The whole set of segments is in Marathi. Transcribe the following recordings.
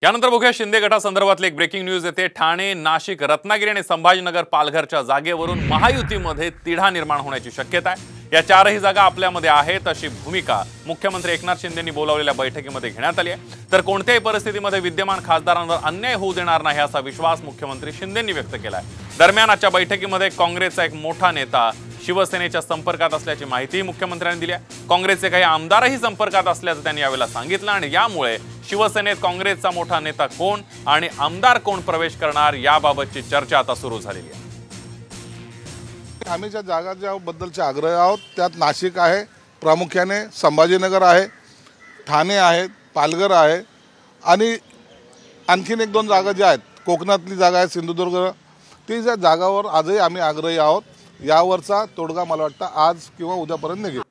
यानंतर बघूया शिंदे गटासंदर्भातली एक ब्रेकिंग न्यूज येते। ठाणे, नाशिक, रत्नागिरी आणि संभाजीनगर, पालघरच्या जागेवरून महायुतीमध्ये तिढा निर्माण होण्याची शक्यता आहे। या चारही जागा आपल्यामध्ये आहेत अशी भूमिका मुख्यमंत्री एकनाथ शिंदेंनी बोलावलेल्या बैठकीमध्ये घेण्यात आली आहे। तर कोणत्याही परिस्थितीमध्ये विद्यमान खासदारांवर अन्याय होऊ देणार नाही असा विश्वास मुख्यमंत्री शिंदेंनी व्यक्त केला आहे। दरम्यान आजच्या बैठकीमध्ये काँग्रेसचा एक मोठा नेता शिवसेनेच्या संपर्कात असल्याची माहिती मुख्यमंत्र्यांनी दिली आहे। काँग्रेसचे काही आमदारही संपर्कात असल्याचं त्यांनी यावेळेला सांगितलं आणि यामुळे शिवसेनेत काँग्रेसचा मोठा नेता कोण आणि आमदार कोण प्रवेश करणार याबाबतची चर्चा आता सुरू झालेली आहे। आम्ही ज्या जागांच्या बद्दलचे आग्रह आहोत त्यात नाशिक आहे, प्रामुख्याने संभाजीनगर आहे, ठाणे आहे, पालघर आहे आणि आणखीन एक दोन जागा ज्या आहेत कोकणातली जागा आहे सिंधुदुर्ग, ती ज्या जागावर आजही आम्ही आग्रही आहोत। यावरचा तोडगा मला वाटतं आज किंवा उद्यापर्यंत निघेल।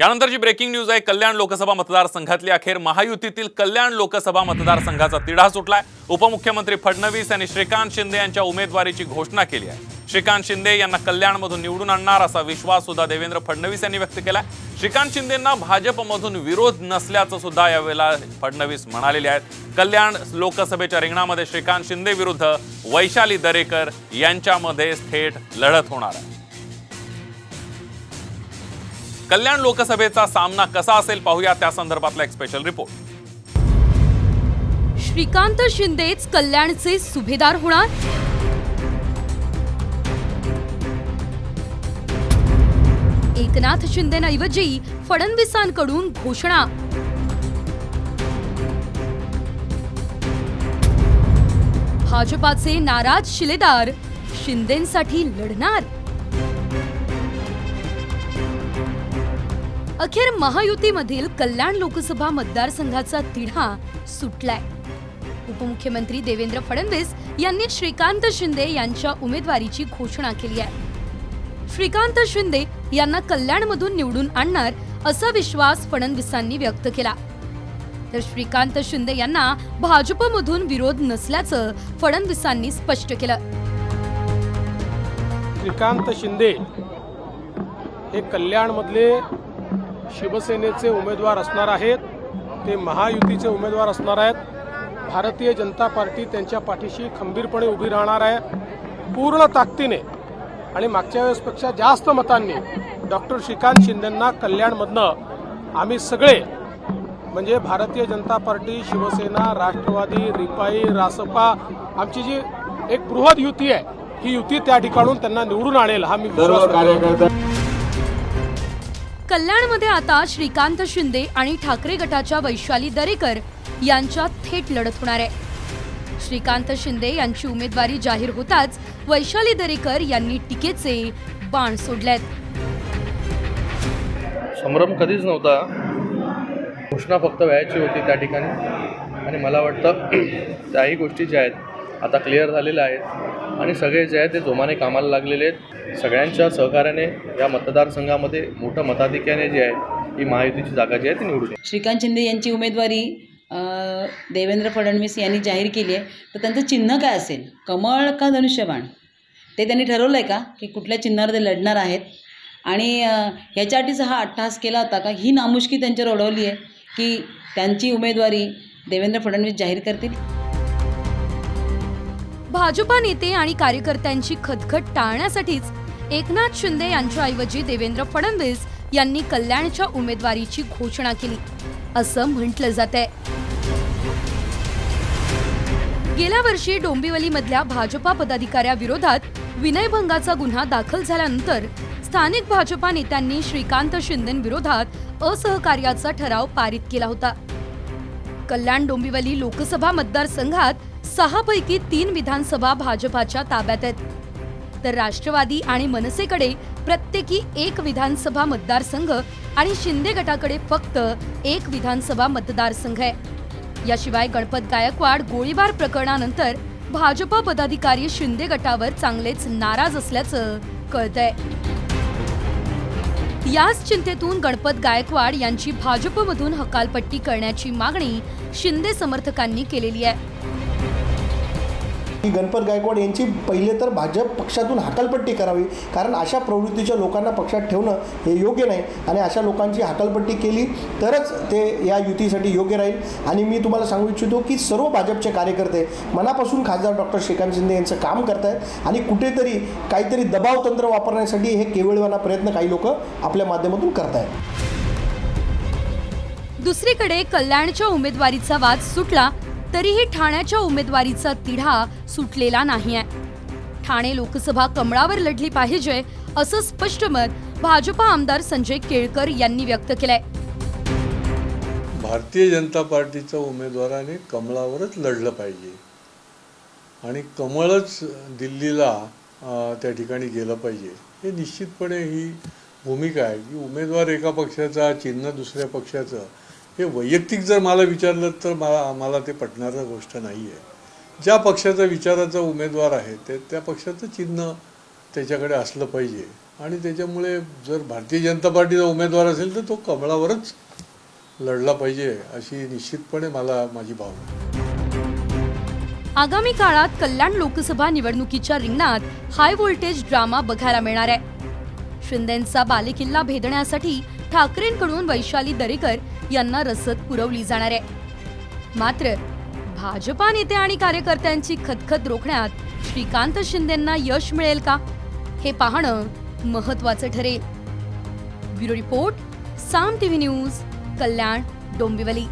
यानंतरची ब्रेकिंग न्यूज आहे। कल्याण लोकसभा मतदारसंघातली अखेर महायुतीतील कल्याण लोकसभा मतदारसंघाचा तिढा सुटलाय। उपमुख्यमंत्री फडणवीस यांनी श्रीकांत शिंदे यांच्या उमेदवारीची घोषणा केली आहे। श्रीकांत शिंदे यांना कल्याणमधून निवडून आणणार असा विश्वास सुद्धा देवेंद्र फडणवीस यांनी व्यक्त केलाय। श्रीकांत शिंदेंना भाजपमधून विरोध नसल्याचं सुद्धा यावेळेला फडणवीस म्हणालेले आहेत। कल्याण लोकसभेच्या रिंगणामध्ये श्रीकांत शिंदे विरुद्ध वैशाली दरेकर यांच्यामध्ये थेट लढत होणार आहे। कल्याण लोकसभेचा सामना कसा असेल पाहूया, त्या संदर्भातला एक स्पेशल रिपोर्ट। श्रीकांत शिंदेच कल्याणचे सुभेदार होणार? एकनाथ शिंदेंऐवजी फडणवीसांकडून घोषणा। भाजपाचे नाराज शिलेदार शिंदेंसाठी लढणार? अखेर महायुतीमधील कल्याण लोकसभा मतदारसंघाचा तिढा सुटलाय। उपमुख्यमंत्री देवेंद्र फडणवीस यांनी श्रीकांत शिंदे यांच्या उमेदवारीची घोषणा केली आहे। श्रीकांत शिंदे यांना कल्याणमधून निवडून आणणार असा विश्वास फडणवीसांनी व्यक्त केला। तर श्रीकांत शिंदे यांना भाजपमधून विरोध नसल्याचं फडणवीसांनी स्पष्ट केलं। श्रीकांत शिंदे हे कल्याणमधले शिवसेनेचे उमेदवार असणार आहेत, ते महायुतीचे उमेदवार असणार आहेत। भारतीय जनता पार्टी त्यांच्या पाठीशी खंबीरपणे उभी राहणार आहे, पूर्ण ताकदीने आणि मागच्या वेळेसपेक्षा जास्त मतांनी डॉक्टर श्रीकांत शिंदेंना कल्याणमधनं आम्ही सगळे म्हणजे भारतीय जनता पार्टी, शिवसेना, राष्ट्रवादी, रिपाई, रासपा आमची जी एक बृहद युती आहे, ही युती त्या ठिकाणून त्यांना निवडून आणेल हा मी विश्वास। कल्याणमध्ये आता श्रीकांत शिंदे आणि ठाकरे गटाच्या वैशाली दरेकर यांच्यात थेट लढत होणार आहे। श्रीकांत शिंदे यांची उमेदवारी जाहीर होताच वैशाली दरेकर यांनी टीकेचे बाण सोडलेत। संभ्रम कधीच नव्हता, घोषणा फक्त व्हायची होती त्या ठिकाणी आणि मला वाटतं त्याही गोष्टी ज्या आहेत आता क्लिअर झालेल्या आहेत आणि सगळे जे आहेत ते जोमाने कामाला लागलेले आहेत। सगळ्यांच्या सहकार्याने या मतदारसंघामध्ये मोठं मताधिक्याने जे आहे ही महायुतीची जागा जी आहे ती निवडून येईल। श्रीकांत शिंदे यांची उमेदवारी देवेंद्र फडणवीस यांनी जाहीर केली आहे, तर त्यांचं चिन्ह काय असेल, कमळ का धनुष्यबाण, ते त्यांनी ठरवलं आहे का की कुठल्या चिन्हावर ते लढणार आहेत? आणि ह्याच्यासाठीच हा अट्टहास केला होता का? ही नामुष्की त्यांच्यावर ओढवली आहे की त्यांची उमेदवारी देवेंद्र फडणवीस जाहीर करतील? भाजपा नेते आणि कार्यकर्त्यांची खदखद टाळण्यासाठीच एकनाथ शिंदे यांच्याऐवजी देवेंद्र फडणवीस यांनी कल्याणच्या उमेदवारीची घोषणा केली असं म्हटलं जातंय। गेल्या वर्षी डोंबिवलीमधल्या भाजपा पदाधिकाऱ्याविरोधात विनयभंगाचा गुन्हा दाखल झाल्यानंतर स्थानिक भाजपा नेत्यांनी श्रीकांत शिंदेंविरोधात असहकार्याचा ठराव पारित केला होता। कल्याण डोंबिवली लोकसभा मतदारसंघात 6 पैकी 3 विधानसभा भाजपाच्या ताब्यात आहेत, तर राष्ट्रवादी आणि मनसेकडे प्रत्येकी 1 विधानसभा मतदारसंघ आणि शिंदे गटाकडे फक्त 1 विधानसभा मतदारसंघ आहे। याशिवाय गणपत गायकवाड गोळीबार प्रकरणानंतर भाजपा पदाधिकारी शिंदे गटावर चांगलेच नाराज असल्याचं कळतंय। याच चिंतेतून गणपत गायकवाड यांची भाजपमधून हकालपट्टी करण्याची मागणी शिंदे समर्थकांनी केलेली आहे। की गणपत गायकवाड यांची पहिले तर भाजप पक्षातून हकालपट्टी करावी, कारण अशा प्रवृत्तीच्या लोकांना पक्षात ठेवणं हे योग्य नाही आणि अशा लोकांची हकालपट्टी केली तरच ते या युतीसाठी योग्य राहील. आणि मी तुम्हाला सांगू इच्छितो की सर्व भाजपचे कार्यकर्ते मनापासून खासदार डॉक्टर श्रीकांत शिंदे यांचं काम करत आहेत आणि कुठेतरी काहीतरी दबाव तंत्र वापरण्यासाठी हे केवळवाना प्रयत्न काही लोक आपल्या माध्यमातून करत आहेत. दुसरीकडे कल्याणच्या उमेदवारीचा वाद सुटला तरीही ठाण्याच्या उमेदवारीचा तिढा सुटलेला नाहीये. ठाणे लोकसभा कमळावर लढली पाहिजे असं स्पष्ट मत भाजपा आमदार संजय केळकर यांनी व्यक्त केलंय. भारतीय जनता पार्टीच्या उमेदवाराने कमळावरच लढलं पाहिजे आणि कमळच दिल्लीला त्या ठिकाणी गेलं पाहिजे, हे निश्चितपणे ही भूमिका आहे की उमेदवार एका पक्षाचा, चिन्ह दुसऱ्या पक्षाचं, हे वैयक्तिक जर मला विचारलं तर मला ते पटणारं गोष्ट नाही आहे. ज्या पक्षाचा विचाराचा उमेदवार आहे त्या पक्षाचं चिन्ह त्याच्याकडे असलं पाहिजे आणि त्याच्यामुळे जर भारतीय जनता पार्टीचा उमेदवार असेल तर तो कमळावरच लढला पाहिजे अशी निश्चितपणे माझी भावना आहे. आगामी काळात कल्याण लोकसभा निवडणुकीच्या रिंगणात हाय व्होल्टेज ड्रामा बघायला मिळणार आहे. शिंदेंचा बालेकिल्ला भेदण्यासाठी ठाकरेंकडून वैशाली दरेकर यांना रसद पुरवली जाणार आहे. मात्र भाजपा नेते आणि कार्यकर्त्यांची खतखत रोखण्यात श्रीकांत शिंदेंना यश मिळेल का, हे पाहणं महत्त्वाचं ठरेल. ब्युरो रिपोर्ट, साम टीव्ही न्यूज, कल्याण, डोंबिवली.